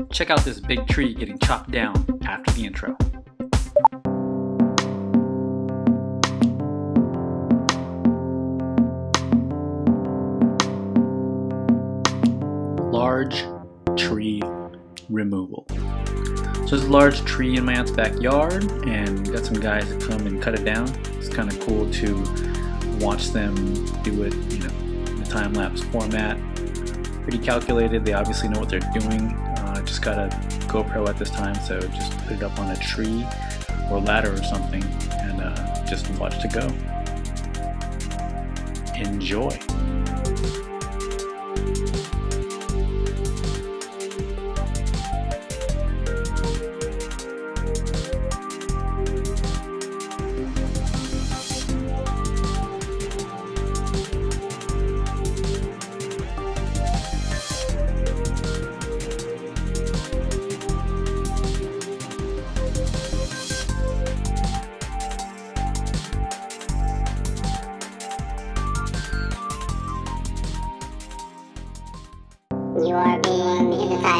Check out this big tree getting chopped down after the intro. Large tree removal. So there's a large tree in my aunt's backyard, and got some guys that come and cut it down. It's kind of cool to watch them do it, in the time-lapse format. Pretty calculated. They obviously know what they're doing. Just got a GoPro at this time, so just put it up on a tree or ladder or something, and just watch it go. Enjoy. You are being hypnotized.